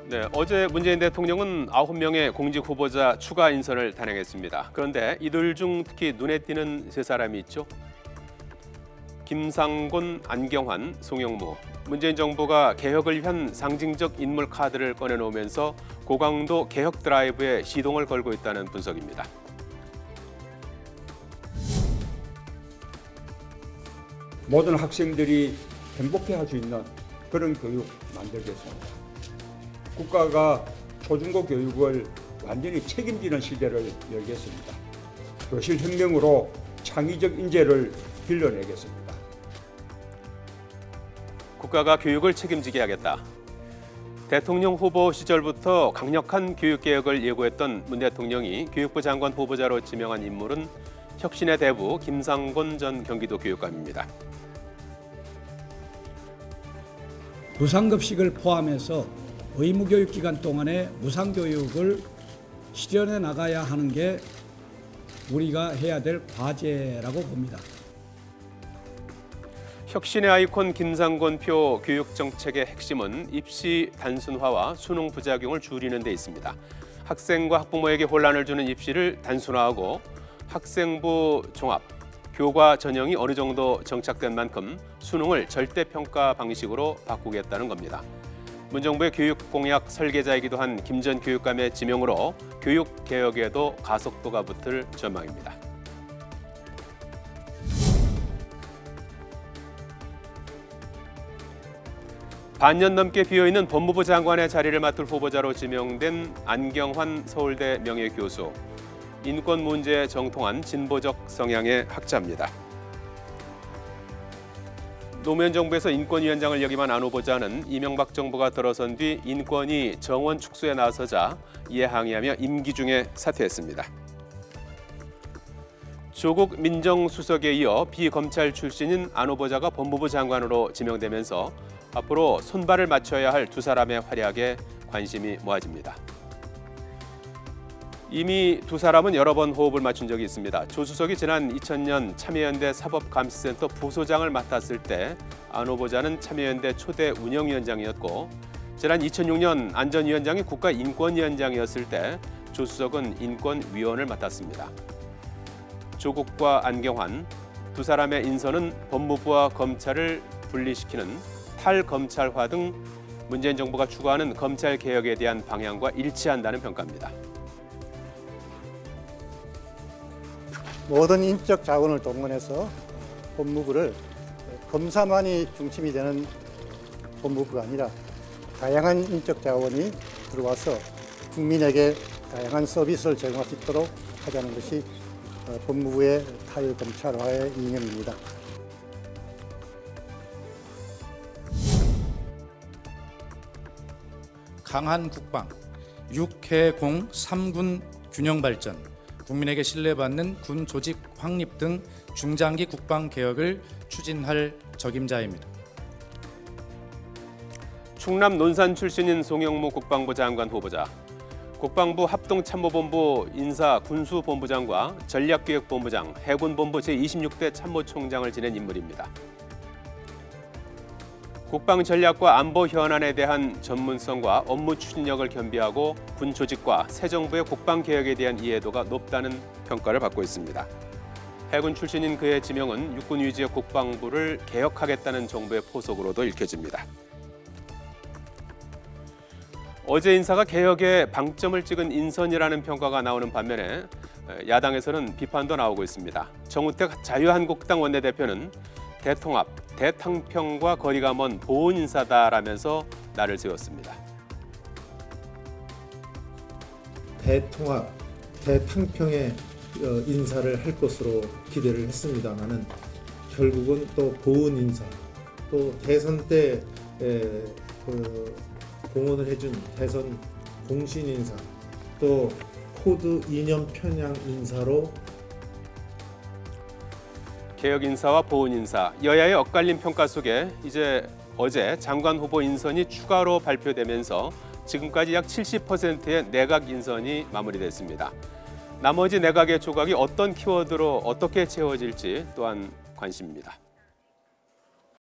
네, 어제 문재인 대통령은 9명의 공직 후보자 추가 인선을 단행했습니다. 그런데 이들 중 특히 눈에 띄는 세 사람이 있죠. 김상곤, 안경환, 송영무. 문재인 정부가 개혁을 위한 상징적 인물 카드를 꺼내놓으면서 고강도 개혁 드라이브에 시동을 걸고 있다는 분석입니다. 모든 학생들이 행복해할 수 있는 그런 교육 만들겠습니다. 국가가 초중고 교육을 완전히 책임지는 시대를 열겠습니다. 교실 혁명으로 창의적 인재를 길러내겠습니다. 국가가 교육을 책임지게 하겠다. 대통령 후보 시절부터 강력한 교육개혁을 예고했던 문 대통령이 교육부 장관 후보자로 지명한 인물은 혁신의 대부 김상곤 전 경기도 교육감입니다. 무상급식을 포함해서 의무교육 기간 동안에 무상교육을 실현해 나가야 하는 게 우리가 해야 될 과제라고 봅니다. 혁신의 아이콘 김상곤표 교육정책의 핵심은 입시 단순화와 수능 부작용을 줄이는 데 있습니다. 학생과 학부모에게 혼란을 주는 입시를 단순화하고 학생부 종합, 교과 전형이 어느 정도 정착된 만큼 수능을 절대평가 방식으로 바꾸겠다는 겁니다. 문 정부의 교육 공약 설계자이기도 한 김 전 교육감의 지명으로 교육 개혁에도 가속도가 붙을 전망입니다. 반년 넘게 비어있는 법무부 장관의 자리를 맡을 후보자로 지명된 안경환 서울대 명예교수. 인권 문제에 정통한 진보적 성향의 학자입니다. 노무현 정부에서 인권위원장을 역임한 안 후보자는 이명박 정부가 들어선 뒤 인권위 정원 축소에 나서자 이에 항의하며 임기 중에 사퇴했습니다. 조국 민정수석에 이어 비검찰 출신인 안 후보자가 법무부 장관으로 지명되면서 앞으로 손발을 맞춰야 할 두 사람의 활약에 관심이 모아집니다. 이미 두 사람은 여러 번 호흡을 맞춘 적이 있습니다. 조 수석이 지난 2000년 참여연대 사법감시센터 부소장을 맡았을 때 안 후보자는 참여연대 초대 운영위원장이었고, 지난 2006년 안전위원장이 국가인권위원장이었을 때 조 수석은 인권위원을 맡았습니다. 조국과 안경환 두 사람의 인선은 법무부와 검찰을 분리시키는 탈검찰화 등 문재인 정부가 추구하는 검찰 개혁에 대한 방향과 일치한다는 평가입니다. 모든 인적 자원을 동원해서 법무부를 검사만이 중심이 되는 법무부가 아니라 다양한 인적 자원이 들어와서 국민에게 다양한 서비스를 제공할 수 있도록 하자는 것이 법무부의 탈검찰화의 이념입니다. 강한 국방, 6해공 3군 균형 발전, 국민에게 신뢰받는 군 조직 확립 등 중장기 국방 개혁을 추진할 적임자입니다. 충남 논산 출신인 송영무 국방부 장관 후보자, 국방부 합동참모본부 인사군수본부장과 전략기획본부장, 해군본부 제26대 참모총장을 지낸 인물입니다. 국방 전략과 안보 현안에 대한 전문성과 업무 추진력을 겸비하고 군 조직과 새 정부의 국방 개혁에 대한 이해도가 높다는 평가를 받고 있습니다. 해군 출신인 그의 지명은 육군 위주의 국방부를 개혁하겠다는 정부의 포석으로도 읽혀집니다. 어제 인사가 개혁에 방점을 찍은 인선이라는 평가가 나오는 반면에 야당에서는 비판도 나오고 있습니다. 정우택 자유한국당 원내대표는 대통합, 대탕평과 거리가 먼 보은 인사다라면서 날을 세웠습니다. 대통합, 대탕평의 인사를 할 것으로 기대를 했습니다만은 결국은 또 보은 인사, 또 대선 때 공헌을 해준 대선 공신 인사, 또 코드 이념 편향 인사로 개혁 인사와 보훈 인사, 여야의 엇갈린 평가 속에 어제 장관 후보 인선이 추가로 발표되면서 지금까지 약 70%의 내각 인선이 마무리됐습니다. 나머지 내각의 조각이 어떤 키워드로 어떻게 채워질지 또한 관심입니다.